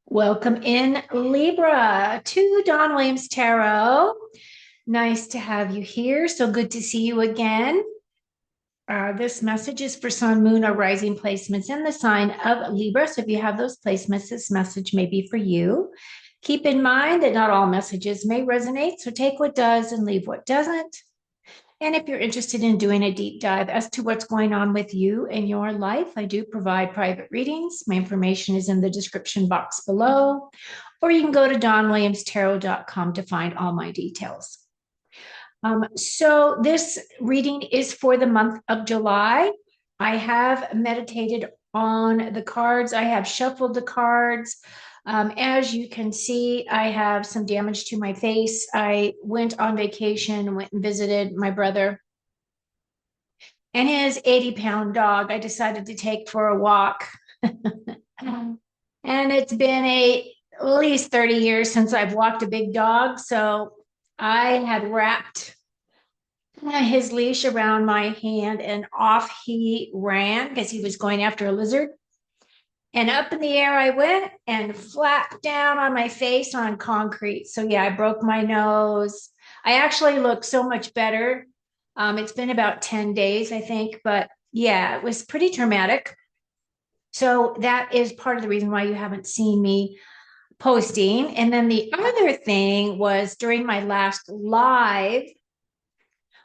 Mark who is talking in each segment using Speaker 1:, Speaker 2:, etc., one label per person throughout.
Speaker 1: Welcome in Libra to Don Williams Tarot. Nice to have you here. So good to see you again. This message is for Sun, Moon, or Rising placements in the sign of Libra. So if you have those placements, this message may be for you. Keep in mind that not all messages may resonate. So take what does and leave what doesn't. And if you're interested in doing a deep dive as to what's going on with you in your life, I do provide private readings. My information is in the description box below, or you can go to donwilliamstarot.com to find all my details. So this reading is for the month of July. I have meditated on the cards. I have shuffled the cards. As you can see, I have some damage to my face. I went on vacation, went and visited my brother and his 80-pound dog. I decided to take for a walk. And it's been at least 30 years since I've walked a big dog. So I had wrapped his leash around my hand and off he ran because he was going after a lizard. And up in the air I went and flat down on my face on concrete. So yeah, I broke my nose. I actually look so much better. It's been about 10 days, I think, but yeah, it was pretty traumatic. So that is part of the reason why you haven't seen me posting. And then the other thing was during my last live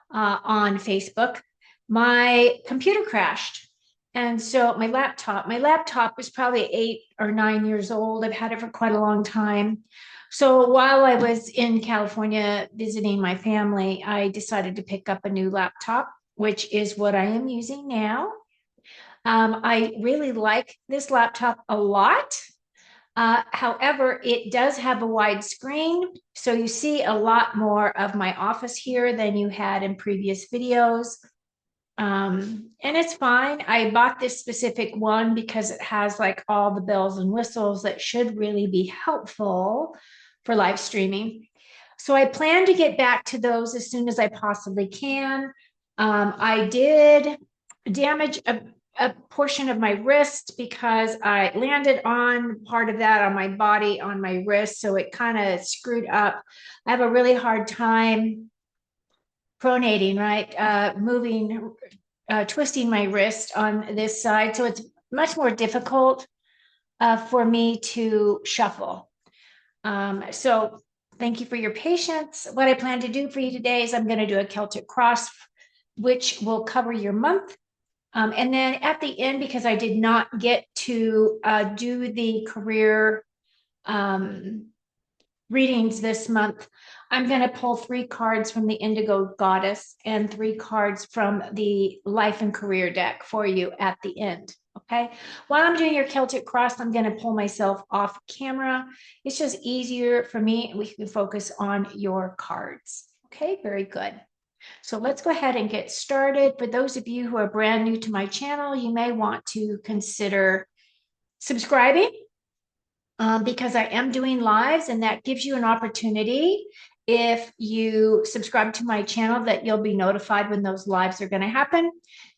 Speaker 1: on Facebook, my computer crashed. And so my laptop was probably 8 or 9 years old. I've had it for quite a long time. So while I was in California visiting my family, I decided to pick up a new laptop, which is what I am using now. I really like this laptop a lot. However, it does have a wide screen, so you see a lot more of my office here than you had in previous videos. And it's fine. I bought this specific one because it has like all the bells and whistles that should really be helpful for live streaming. So I plan to get back to those as soon as I possibly can. I did damage a portion of my wrist because I landed on part of that on my body, on my wrist. So it kind of screwed up. I have a really hard time pronating, right? Moving, twisting my wrist on this side. So it's much more difficult for me to shuffle. So thank you for your patience. What I plan to do for you today is I'm going to do a Celtic cross, which will cover your month. And then at the end, because I did not get to do the career readings this month, I'm going to pull 3 cards from the Indigo Goddess and 3 cards from the Life and Career deck for you at the end. Okay. While I'm doing your Celtic cross, I'm going to pull myself off camera. It's just easier for me. We can focus on your cards. Okay. Very good. So let's go ahead and get started. For those of you who are brand new to my channel, you may want to consider subscribing because I am doing lives, and that gives you an opportunity. If you subscribe to my channel, that you'll be notified when those lives are going to happen.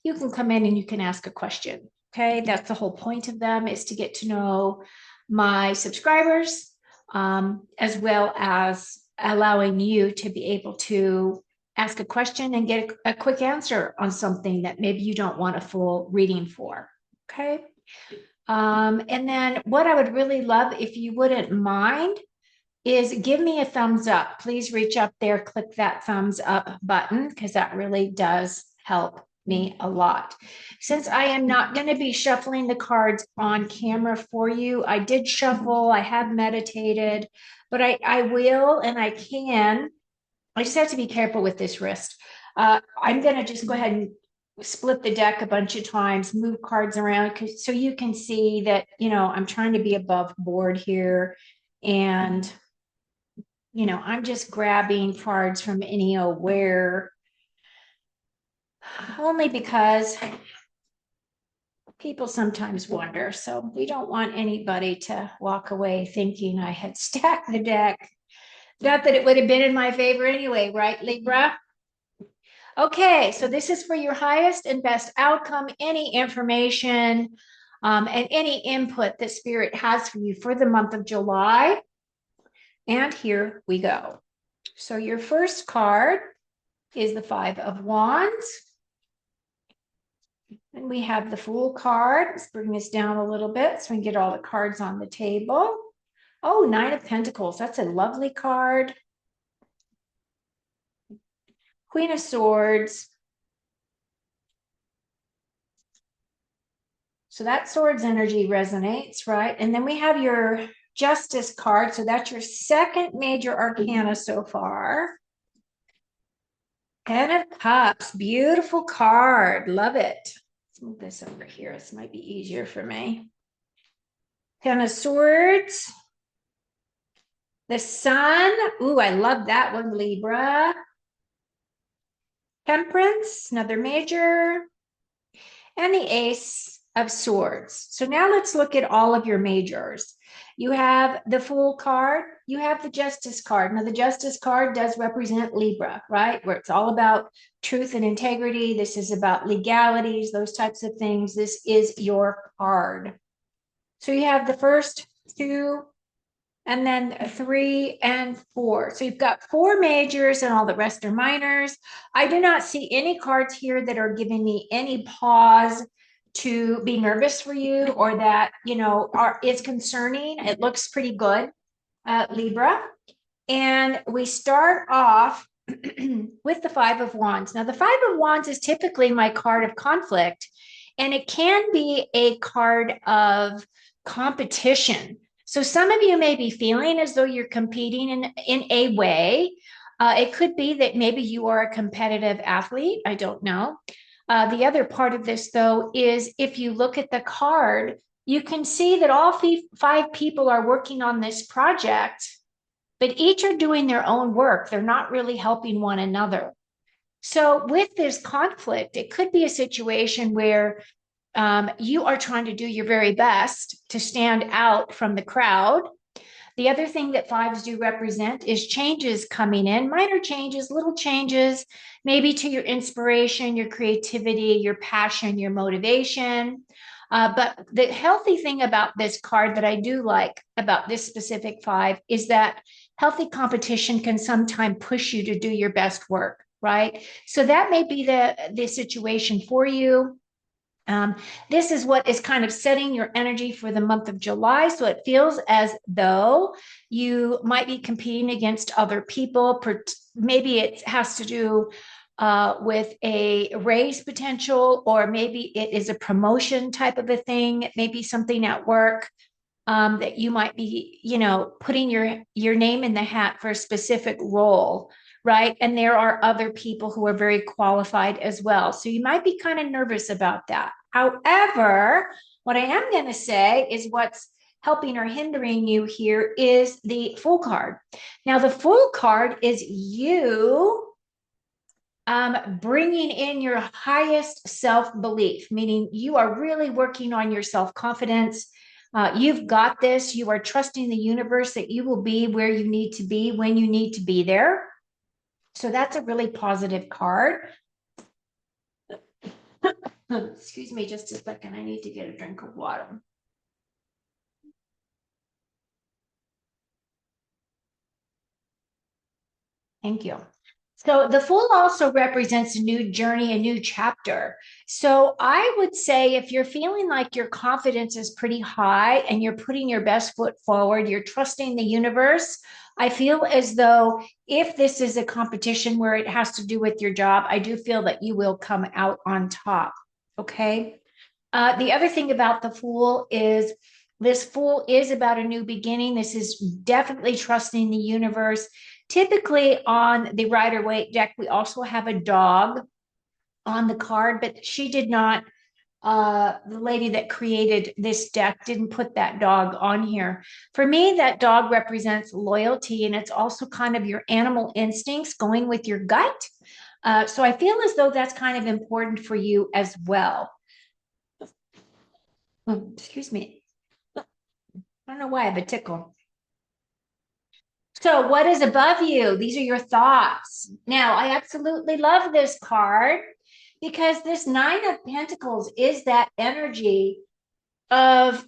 Speaker 1: You can come in and you can ask a question. Okay, that's the whole point of them, is to get to know my subscribers, as well as allowing you to be able to ask a question and get a quick answer on something that maybe you don't want a full reading for. Okay. And then what I would really love, if you wouldn't mind, is give me a thumbs up. Please reach up there, click that thumbs up button, because that really does help me a lot. Since I am not going to be shuffling the cards on camera for you, I did shuffle, I have meditated, but I will and I can. I just have to be careful with this wrist. I'm going to just go ahead and split the deck a bunch of times, move cards around so you can see that, I'm trying to be above board here. And, I'm just grabbing cards from anywhere, only because people sometimes wonder. So we don't want anybody to walk away thinking I had stacked the deck. Not that it would have been in my favor anyway, right, Libra? Okay, so this is for your highest and best outcome. Any information and any input that Spirit has for you for the month of July. And here we go. So your first card is the Five of Wands. And we have the Fool card. Let's bring this down a little bit so we can get all the cards on the table. Oh, Nine of Pentacles. That's a lovely card. Queen of Swords. So that Swords energy resonates, right? And then we have your Justice card. So that's your second major arcana so far. Ten of Cups. Beautiful card. Love it. Let's move this over here. This might be easier for me. Ten of Swords. The Sun. Ooh, I love that one, Libra. Temperance, another major. And the Ace of Swords. So now let's look at all of your majors. You have the Fool card. You have the Justice card. Now, the Justice card does represent Libra, right? Where it's all about truth and integrity. This is about legalities, those types of things. This is your card. So you have the first two, and then 3 and 4. So you've got 4 majors and all the rest are minors. I do not see any cards here that are giving me any pause to be nervous for you, or that, is concerning. It looks pretty good, Libra. And we start off with the Five of Wands. Now, the Five of Wands is typically my card of conflict, and it can be a card of competition. So some of you may be feeling as though you're competing in a way. It could be that maybe you are a competitive athlete. I don't know. The other part of this, though, is if you look at the card, you can see that all 5 people are working on this project, but each are doing their own work. They're not really helping one another. So with this conflict, it could be a situation where you are trying to do your very best to stand out from the crowd. The other thing that fives do represent is changes coming in, minor changes, little changes, maybe to your inspiration, your creativity, your passion, your motivation. But the healthy thing about this card that I do like about this specific 5 is that healthy competition can sometimes push you to do your best work, right? So that may be the situation for you. This is what is kind of setting your energy for the month of July. So it feels as though you might be competing against other people. Maybe it has to do with a raise potential, or maybe it is a promotion type of a thing. It may be something at work that you might be, putting your name in the hat for a specific role. Right. And there are other people who are very qualified as well. So you might be kind of nervous about that. However, what I am going to say is what's helping or hindering you here is the Fool card. Now, the Fool card is you bringing in your highest self-belief, meaning you are really working on your self-confidence. You've got this. You are trusting the universe that you will be where you need to be when you need to be there. So that's a really positive card. Excuse me just a second. I need to get a drink of water. Thank you. So the Fool also represents a new journey, a new chapter. So I would say if you're feeling like your confidence is pretty high and you're putting your best foot forward, you're trusting the universe, I feel as though if this is a competition where it has to do with your job, I do feel that you will come out on top. Okay. The other thing about the Fool is this Fool is about a new beginning. This is definitely trusting the universe. Typically on the Rider-Waite deck, we also have a dog on the card, but she did not, the lady that created this deck didn't put that dog on here. For me, that dog represents loyalty, and it's also kind of your animal instincts going with your gut. So I feel as though that's kind of important for you as well. Oh, excuse me. I don't know why I have a tickle. So what is above you? These are your thoughts. Now, I absolutely love this card because this Nine of Pentacles is that energy of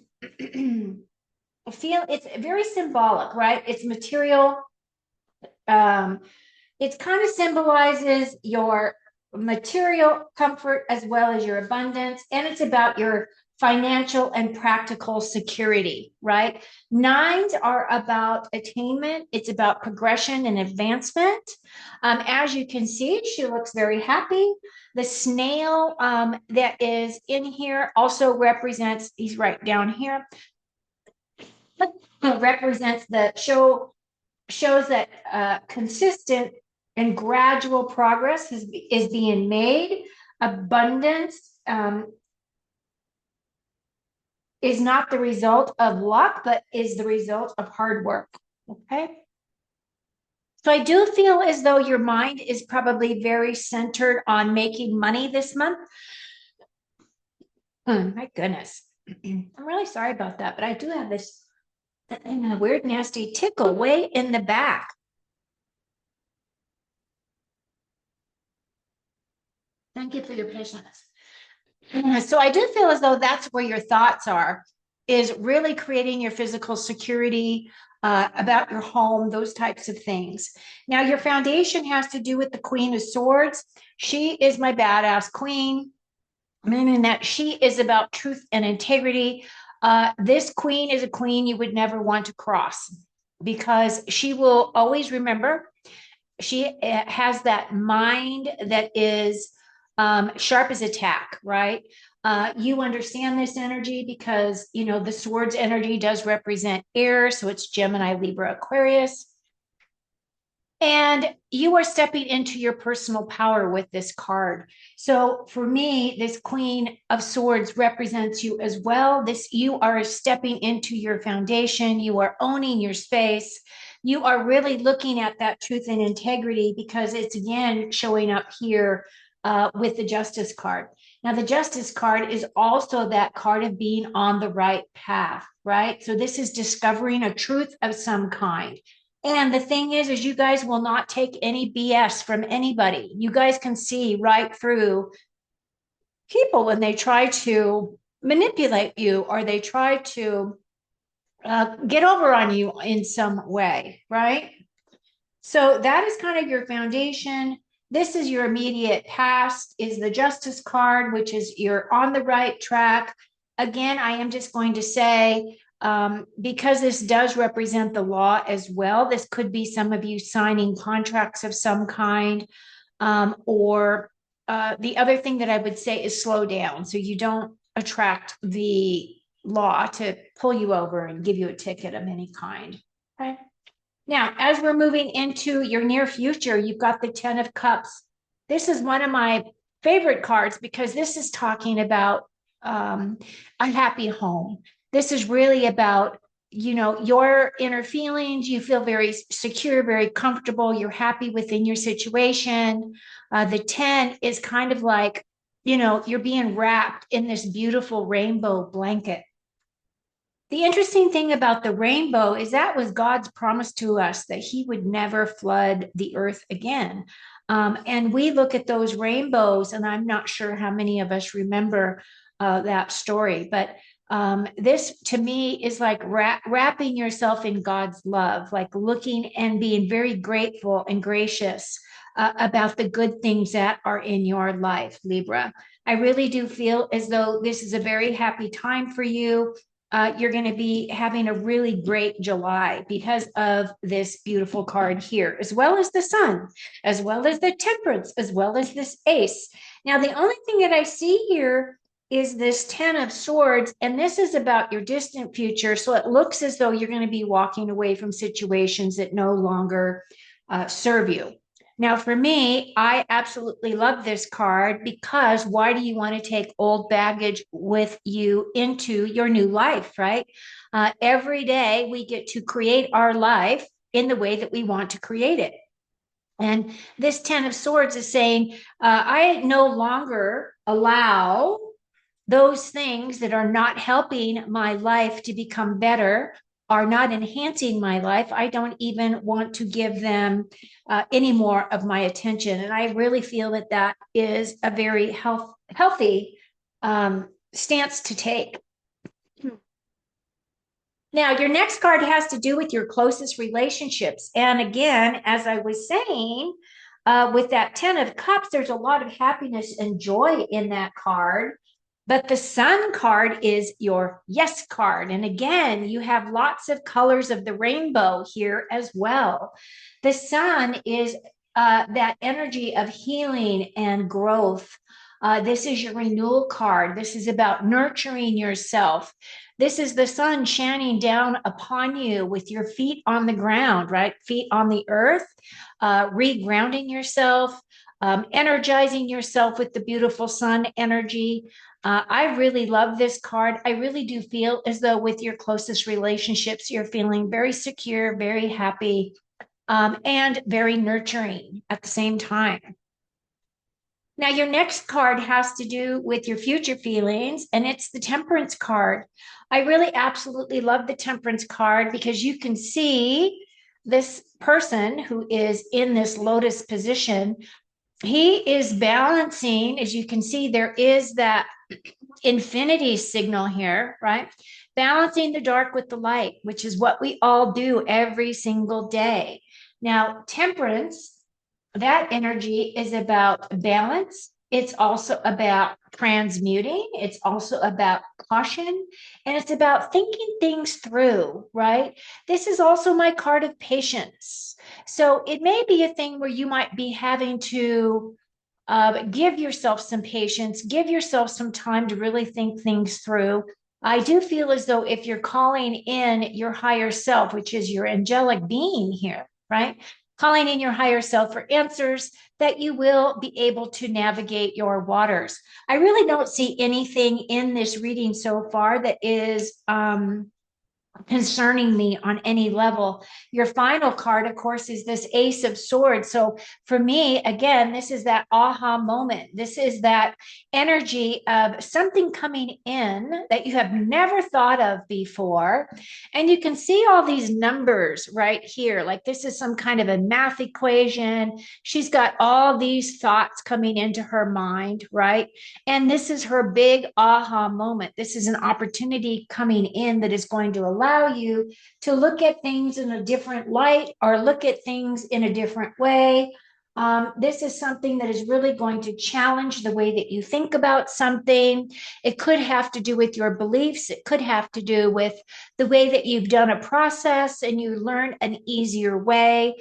Speaker 1: feel it's very symbolic, right? It's material. Um, it kind of symbolizes your material comfort as well as your abundance, and it's about your financial and practical security, right? Nines are about attainment, it's about progression and advancement. As you can see, she looks very happy. The snail that is in here also represents, he's right down here, represents the shows that consistent and gradual progress is being made. Abundance is not the result of luck, but is the result of hard work. Okay. So I do feel as though your mind is probably very centered on making money this month. Oh, my goodness. I'm really sorry about that, but I do have this weird, nasty tickle way in the back. Thank you for your patience. So I do feel as though that's where your thoughts are, is really creating your physical security, about your home, those types of things. Now, your foundation has to do with the Queen of Swords. She is my badass queen, meaning that she is about truth and integrity. This queen is a queen you would never want to cross because she will always remember. She has that mind that is sharp as a tack, right? You understand this energy because, you know, the swords energy does represent air. So it's Gemini, Libra, Aquarius. And you are stepping into your personal power with this card. So for me, this Queen of Swords represents you as well. You are stepping into your foundation. You are owning your space. You are really looking at that truth and integrity because it's again showing up here with the Justice card. Now, the Justice card is also that card of being on the right path, right? So this is discovering a truth of some kind. And the thing is you guys will not take any BS from anybody. You guys can see right through people when they try to manipulate you or they try to get over on you in some way, right? So that is kind of your foundation. This is your immediate past, is the Justice card, which is you're on the right track. Again, I am just going to say, because this does represent the law as well, this could be some of you signing contracts of some kind, or the other thing that I would say is slow down so you don't attract the law to pull you over and give you a ticket of any kind. Okay. Now, as we're moving into your near future, you've got the 10 of Cups. This is one of my favorite cards because this is talking about a happy home. This is really about, you know, your inner feelings. You feel very secure, very comfortable. You're happy within your situation. The 10 is kind of like, you know, you're being wrapped in this beautiful rainbow blanket. The interesting thing about the rainbow is that was God's promise to us that he would never flood the earth again. And we look at those rainbows, and I'm not sure how many of us remember that story, but this to me is like wrapping yourself in God's love, like looking and being very grateful and gracious about the good things that are in your life, Libra. I really do feel as though this is a very happy time for you. You're going to be having a really great July because of this beautiful card here, as well as the sun, as well as the temperance, as well as this ace. Now, the only thing that I see here is this 10 of swords, and this is about your distant future. So it looks as though you're going to be walking away from situations that no longer serve you. Now, for me, I absolutely love this card because why do you want to take old baggage with you into your new life, right? Every day we get to create our life in the way that we want to create it. And this 10 of swords is saying, I no longer allow those things that are not helping my life to become better, are not enhancing my life. I don't even want to give them any more of my attention. And I really feel that that is a very healthy stance to take. Now, your next card has to do with your closest relationships. And again, as I was saying, with that 10 of cups, there's a lot of happiness and joy in that card. But the sun card is your yes card. And again, you have lots of colors of the rainbow here as well. The sun is that energy of healing and growth. This is your renewal card. This is about nurturing yourself. This is the sun shining down upon you with your feet on the ground, right? Feet on the earth, regrounding yourself, energizing yourself with the beautiful sun energy. I really love this card. I really do feel as though with your closest relationships, you're feeling very secure, very happy, and very nurturing at the same time. Now, your next card has to do with your future feelings, and it's the Temperance card. I really absolutely love the Temperance card because you can see this person who is in this lotus position. He is balancing, as you can see, there is that infinity signal here, right? Balancing the dark with the light, which is what we all do every single day. Now, temperance, that energy is about balance. It's also about transmuting. It's also about caution. And it's about thinking things through, right? This is also my card of patience. So it may be a thing where you might be having to give yourself some patience, give yourself some time to really think things through. I do feel as though if you're calling in your higher self, which is your angelic being here, right? Calling in your higher self for answers, that you will be able to navigate your waters. I really don't see anything in this reading so far that is concerning me on any level. Your final card, of course, is this Ace of Swords. So for me, again, this is that aha moment. This is that energy of something coming in that you have never thought of before. And you can see all these numbers right here. Like this is some kind of a math equation. She's got all these thoughts coming into her mind, right? And this is her big aha moment. This is an opportunity coming in that is going to allow you to look at things in a different light or look at things in a different way. This is something that is really going to challenge the way that you think about something. It could have to do with your beliefs. It could have to do with the way that you've done a process and you learn an easier way.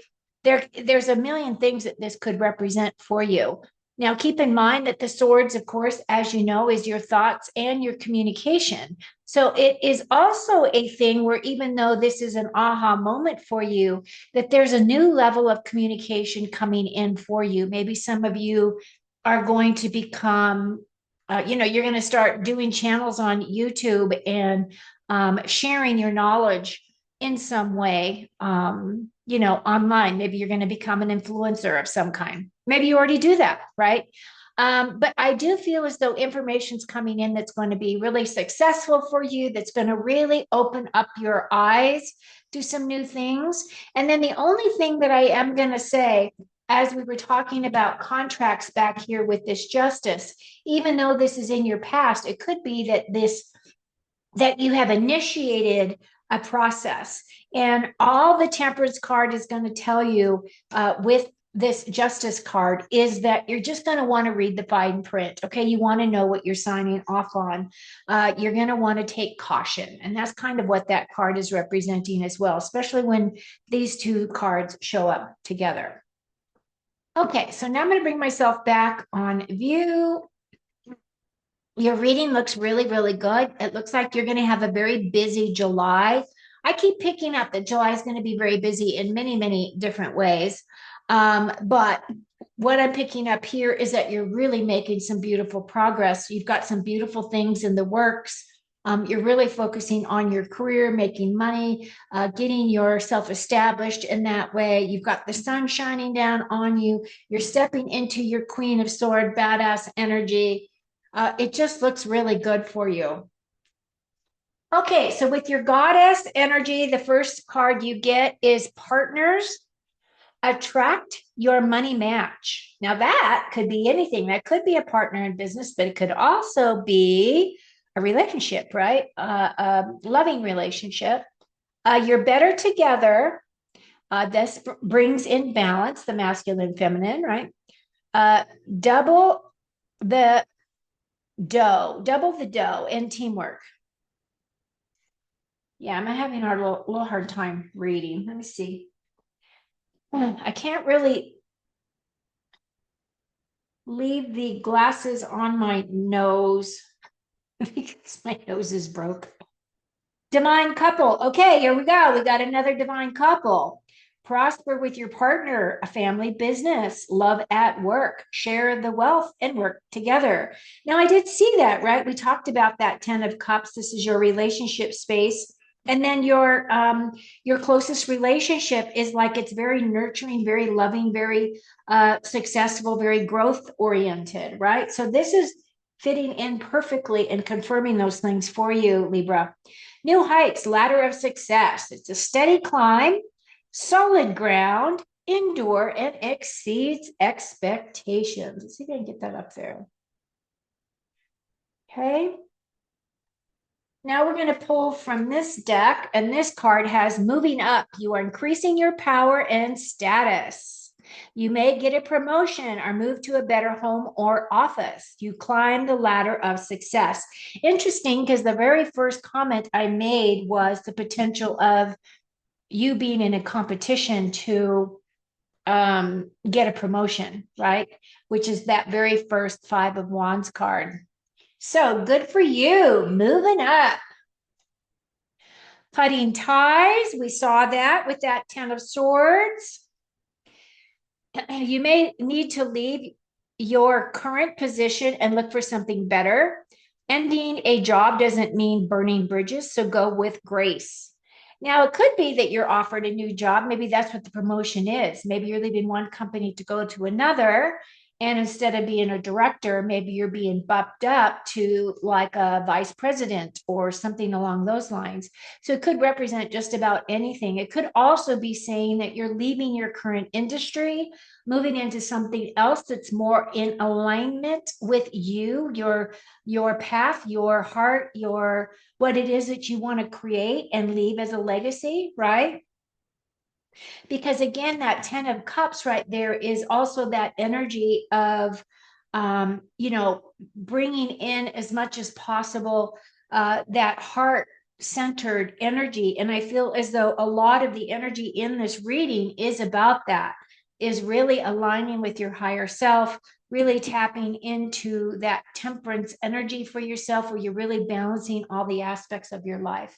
Speaker 1: There's a million things that this could represent for you. Now, keep in mind that the swords, of course, as you know, is your thoughts and your communication. So it is also a thing where even though this is an aha moment for you, that there's a new level of communication coming in for you. Maybe some of you are going to become, you're going to start doing channels on YouTube and sharing your knowledge in some way, online. Maybe you're going to become an influencer of some kind. Maybe you already do that, right? But I do feel as though information's coming in that's going to be really successful for you, that's going to really open up your eyes to some new things. And then the only thing that I am going to say, as we were talking about contracts back here with this justice, even though this is in your past, it could be that you have initiated a process. And all the temperance card is going to tell you with this justice card is that you're just going to want to read the fine print. Okay. You want to know what you're signing off on. You're going to want to take caution. And that's kind of what that card is representing as well, especially when these two cards show up together. Okay. So now I'm going to bring myself back on view. Your reading looks really, really good. It looks like you're going to have a very busy July. I keep picking up that July is going to be very busy in many, many different ways. But what I'm picking up here is that you're really making some beautiful progress. You've got some beautiful things in the works. You're really focusing on your career, making money, getting yourself established in that way. You've got the sun shining down on you. You're stepping into your Queen of Sword badass energy. It just looks really good for you. Okay, so with your goddess energy, the first card you get is partners. Attract your money match. Now, that could be anything. That could be a partner in business, but it could also be a relationship, right? A loving relationship. You're better together. This brings in balance, the masculine and feminine, right? Uh, double the double the dough and teamwork. Yeah, I'm having a little hard time reading. Let me see. I can't really leave the glasses on my nose because my nose is broke. Divine couple. Okay, here we go. We got another divine couple. Prosper with your partner, a family business, love at work, share the wealth and work together. Now, I did see that, right? We talked about that 10 of cups. This is your relationship space. And then your closest relationship is like it's very nurturing, very loving, very successful, very growth oriented, right? So this is fitting in perfectly and confirming those things for you, Libra. New heights, ladder of success. It's a steady climb, solid ground, endure, and exceeds expectations. Let's see if I can get that up there. Okay. Now we're going to pull from this deck, and this card has moving up. You are increasing your power and status. You may get a promotion or move to a better home or office. You climb the ladder of success. Interesting, because the very first comment I made was the potential of you being in a competition to get a promotion, right? Which is that very first Five of Wands card. So good for you, moving up. Cutting ties, we saw that with that 10 of Swords. You may need to leave your current position and look for something better. Ending a job doesn't mean burning bridges, so go with grace. Now, it could be that you're offered a new job. Maybe that's what the promotion is. Maybe you're leaving one company to go to another. And instead of being a director, maybe you're being bumped up to like a vice president or something along those lines. So it could represent just about anything. It could also be saying that you're leaving your current industry, moving into something else that's more in alignment with you, your path, your heart, your what it is that you want to create and leave as a legacy, right? Because again, that 10 of cups right there is also that energy of bringing in as much as possible that heart centered energy. And I feel as though a lot of the energy in this reading is about that, is really aligning with your higher self, really tapping into that temperance energy for yourself, where you're really balancing all the aspects of your life.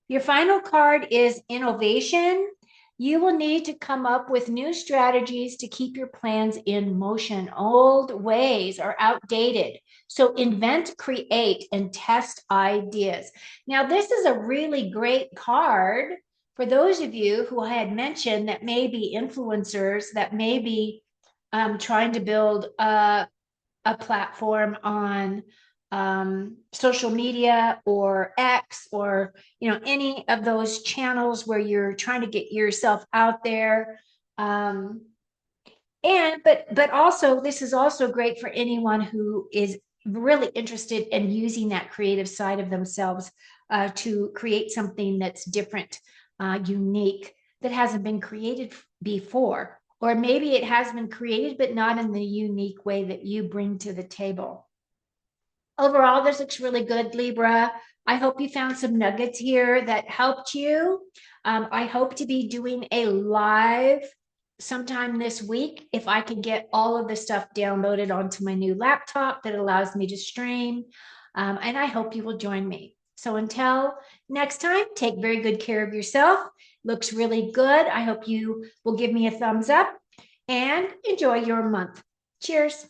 Speaker 1: Your final card is innovation. You will need to come up with new strategies to keep your plans in motion. Old ways are outdated. So invent, create, and test ideas. Now, this is a really great card for those of you who I had mentioned that may be influencers, that may be trying to build a platform on social media or X, or any of those channels where you're trying to get yourself out there. But also, this is also great for anyone who is really interested in using that creative side of themselves to create something that's different, unique, that hasn't been created before. Or maybe it has been created, but not in the unique way that you bring to the table. Overall, this looks really good, Libra. I hope you found some nuggets here that helped you. I hope to be doing a live sometime this week if I can get all of the stuff downloaded onto my new laptop that allows me to stream. And I hope you will join me. So until next time, take very good care of yourself. Looks really good. I hope you will give me a thumbs up and enjoy your month. Cheers.